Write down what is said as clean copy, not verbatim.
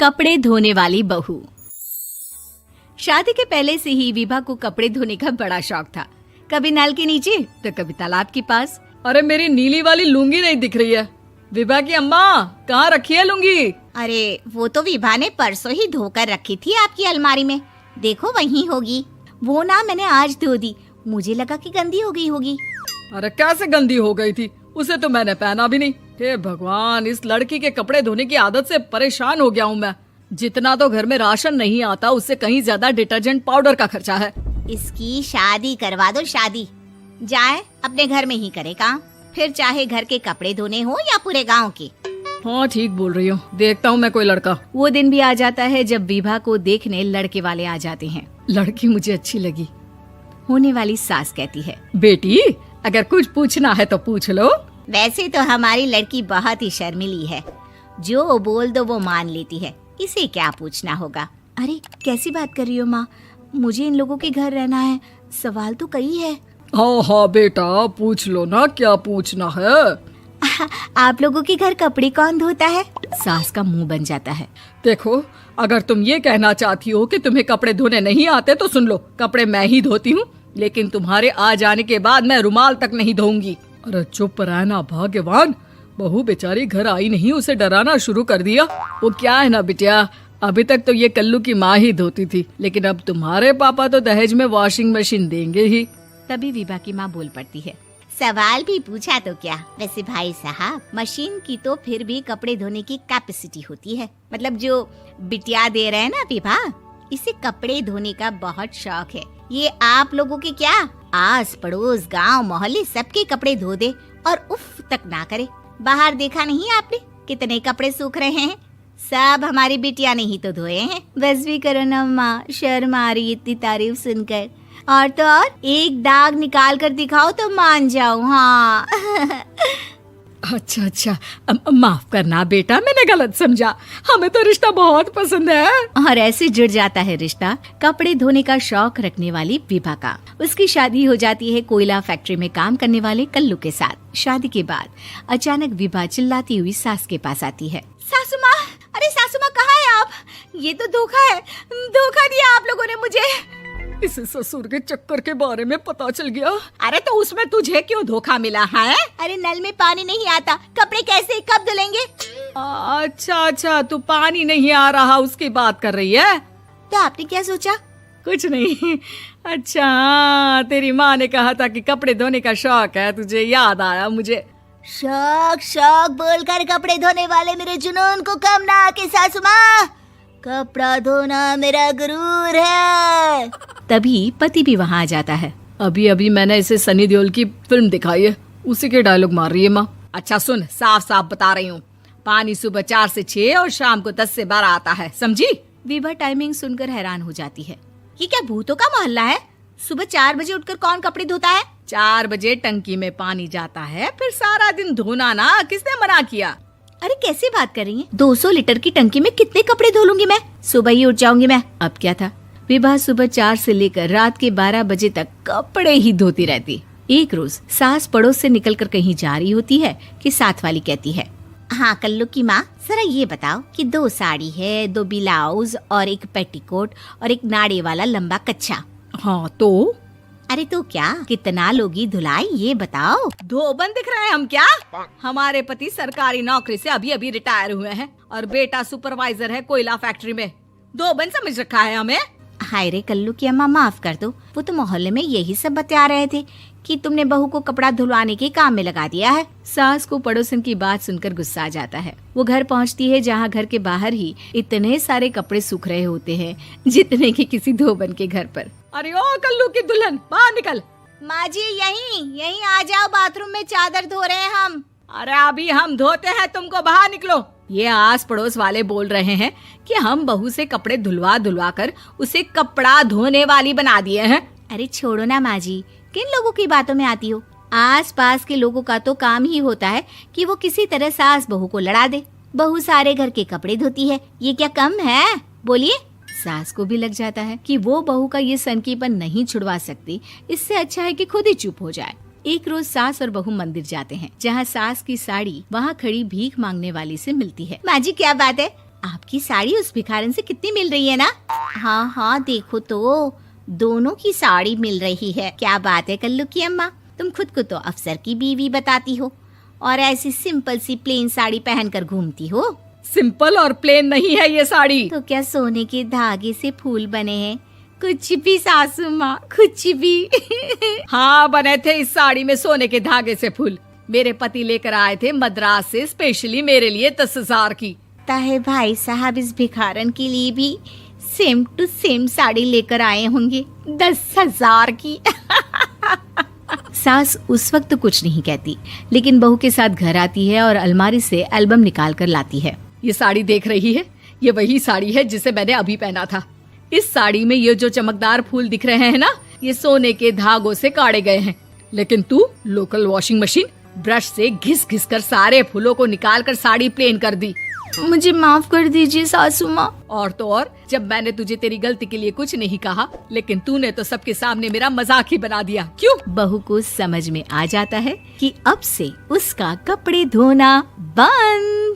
कपड़े धोने वाली बहू। शादी के पहले से ही विभा को कपड़े धोने का बड़ा शौक था। कभी नल के नीचे तो कभी तालाब के पास। अरे मेरी नीली वाली लुंगी नहीं दिख रही है। विभा की अम्मा, कहाँ रखी है लुंगी? अरे वो तो विभा ने परसों ही धोकर रखी थी आपकी अलमारी में, देखो वहीं होगी। वो ना मैंने आज धो दी, मुझे लगा कि गंदी हो गई होगी। अरे कैसे गंदी हो गई थी? उसे तो मैंने पहना भी नहीं। हे भगवान, इस लड़की के कपड़े धोने की आदत से परेशान हो गया हूँ मैं। जितना तो घर में राशन नहीं आता, उससे कहीं ज्यादा डिटर्जेंट पाउडर का खर्चा है। इसकी शादी करवा दो, शादी जाए अपने घर में ही करे काम, फिर चाहे घर के कपड़े धोने हो या पूरे गांव के। हाँ ठीक बोल रही हूँ, देखता हूँ मैं कोई लड़का। वो दिन भी आ जाता है जब विभा को देखने लड़के वाले आ जाते हैं। लड़की मुझे अच्छी लगी। होने वाली सास कहती है, बेटी अगर कुछ पूछना है तो पूछ लो। वैसे तो हमारी लड़की बहुत ही शर्मीली है, जो बोल दो वो मान लेती है, इसे क्या पूछना होगा। अरे कैसी बात कर रही हो माँ, मुझे इन लोगों के घर रहना है, सवाल तो कई है। हाँ हाँ बेटा, पूछ लो ना, क्या पूछना है। आप लोगों के घर कपड़े कौन धोता है? सास का मुंह बन जाता है। देखो, अगर तुम ये कहना चाहती हो कि तुम्हें कपड़े धोने नहीं आते तो सुन लो, कपड़े मैं ही धोती हूँ, लेकिन तुम्हारे आ जाने के बाद मैं रुमाल तक नहीं धोऊंगी। अरे चुप रहना भगवान, बहू बेचारी घर आई नहीं, उसे डराना शुरू कर दिया। वो क्या है ना बिटिया, अभी तक तो ये कल्लू की माँ ही धोती थी, लेकिन अब तुम्हारे पापा तो दहेज में वॉशिंग मशीन देंगे ही। तभी विभा की माँ बोल पड़ती है, सवाल भी पूछा तो क्या। वैसे भाई साहब, मशीन की तो फिर भी कपड़े धोने की कैपेसिटी होती है। मतलब जो बिटिया दे रहे हैं ना विभा, इसे कपड़े धोने का बहुत शौक है। ये आप लोगों के क्या, आस पड़ोस गांव मोहल्ले सबके कपड़े धो दे और उफ तक ना करे। बाहर देखा नहीं आपने कितने कपड़े सूख रहे हैं? सब हमारी बिटिया ने ही तो धोए हैं। बस भी करो ना माँ, शर्म आ रही इतनी तारीफ सुनकर। और तो और एक दाग निकाल कर दिखाओ तो मान जाओ। हाँ अच्छा अच्छा, माफ करना बेटा, मैंने गलत समझा। हमें तो रिश्ता बहुत पसंद है। और ऐसे जुड़ जाता है रिश्ता कपड़े धोने का शौक रखने वाली विभा का। उसकी शादी हो जाती है कोयला फैक्ट्री में काम करने वाले कल्लू के साथ। शादी के बाद अचानक विभा चिल्लाती हुई सास के पास आती है। सासू माँ, अरे सासू माँ कहाँ है आप? ये तो धोखा है, धोखा दिया आप लोगों ने मुझे। इसे ससुर के चक्कर के बारे में पता चल गया। अरे तो उसमें तुझे क्यों धोखा मिला है? अरे नल में पानी नहीं आता, कपड़े कैसे कब धुलेंगे? अच्छा अच्छा, तू पानी नहीं आ रहा उसकी बात कर रही है। तो आपने क्या सोचा? कुछ नहीं। अच्छा, तेरी माँ ने कहा था कि कपड़े धोने का शौक है तुझे, याद आया मुझे। शौक शौक बोलकर कपड़े धोने वाले मेरे जुनून को कम ना आके सासू माँ, कपड़ा धोना मेरा गुरूर है। तभी पति भी वहाँ आ जाता है। अभी अभी मैंने इसे सनी देओल की फिल्म दिखाई है, उसी के डायलॉग मार रही है माँ। अच्छा सुन, साफ साफ बता रही हूँ, पानी सुबह 4 से 6 और शाम को 10 से 12 आता है, समझी? विभा टाइमिंग सुनकर हैरान हो जाती है। ये क्या भूतों का मोहल्ला है? सुबह 4 बजे उठकर कौन कपड़े धोता है? 4 बजे टंकी में पानी जाता है, फिर सारा दिन धोना ना, किसने मना किया? अरे कैसी बात कर रही हैं? 200 लीटर की टंकी में कितने कपड़े धो लूंगी मैं? सुबह ही उठ जाऊंगी मैं। अब क्या था, विभा सुबह 4 से लेकर रात के 12 बजे तक कपड़े ही धोती रहती। एक रोज सास पड़ोस से निकलकर कहीं जा रही होती है कि साथ वाली कहती है, हाँ कल्लू की माँ, जरा ये बताओ कि 2 साड़ी है, 2 ब्लाउज और एक पेटीकोट और एक नाड़े वाला लंबा कच्छा। हाँ तो? अरे तो क्या, कितना लोगी धुलाई ये बताओ। धोबन दिख रहे हैं हम क्या? हमारे पति सरकारी नौकरी से अभी अभी रिटायर हुए हैं और बेटा सुपरवाइजर है कोयला फैक्ट्री में। धोबन समझ रखा है हमें। हाय रे कल्लू की अम्मा, माफ कर दो, वो तो मोहल्ले में यही सब बता रहे थे कि तुमने बहू को कपड़ा धुलवाने के काम में लगा दिया है। सास को पड़ोसन की बात सुनकर गुस्सा आ जाता है। वो घर पहुंचती है जहां घर के बाहर ही इतने सारे कपड़े सूख रहे होते हैं जितने कि किसी धोबन के घर पर। अरे ओ कल्लू की दुल्हन, बाहर निकल। माँ जी यहीं आ जाओ, बाथरूम में चादर धो रहे हैं हम। अरे अभी हम धोते हैं, तुमको बाहर निकलो। ये आस पड़ोस वाले बोल रहे हैं कि हम बहू से कपड़े धुलवा कर उसे कपड़ा धोने वाली बना दिए हैं। अरे छोड़ो ना माँ जी, किन लोगों की बातों में आती हो? आस पास के लोगों का तो काम ही होता है कि वो किसी तरह सास बहू को लड़ा दे। बहू सारे घर के कपड़े धोती है, ये क्या कम है? बोलिए। सास को भी लग जाता है कि वो बहू का ये सनकीपन नहीं छुड़वा सकती, इससे अच्छा है कि खुद ही चुप हो जाए। एक रोज सास और बहू मंदिर जाते हैं, जहाँ सास की साड़ी वहाँ खड़ी भीख मांगने वाली से मिलती है। माँ जी क्या बात है, आपकी साड़ी उस भिखारन से कितनी मिल रही है ना? हाँ हाँ देखो तो, दोनों की साड़ी मिल रही है। क्या बात है कल्लू की अम्मा, तुम खुद को तो अफसर की बीवी बताती हो और ऐसी सिंपल सी प्लेन साड़ी पहनकर घूमती हो। सिंपल और प्लेन नहीं है ये साड़ी। तो क्या सोने के धागे से फूल बने हैं? कुछ भी सासू माँ, कुछ भी। हाँ बने थे इस साड़ी में सोने के धागे से फूल। मेरे पति लेकर आए थे मद्रास से स्पेशली मेरे लिए 10,000 की। ताहे भाई साहब इस भिखारन के लिए भी सेम टू सेम साड़ी लेकर आए होंगे 10,000 की। सास उस वक्त तो कुछ नहीं कहती, लेकिन बहू के साथ घर आती है और अलमारी से एल्बम निकाल कर लाती है। ये साड़ी देख रही है, ये वही साड़ी है जिसे मैंने अभी पहना था। इस साड़ी में ये जो चमकदार फूल दिख रहे हैं ना, ये सोने के धागों से काढ़े गए हैं। लेकिन तू लोकल वॉशिंग मशीन ब्रश से घिस घिस कर सारे फूलों को निकाल कर साड़ी प्लेन कर दी। मुझे माफ कर दीजिए सासू माँ। और तो और, जब मैंने तुझे तेरी गलती के लिए कुछ नहीं कहा, लेकिन तूने तो सबके सामने मेरा मजाक ही बना दिया। क्यों? बहू को समझ में आ जाता है कि अब से उसका कपड़े धोना बंद।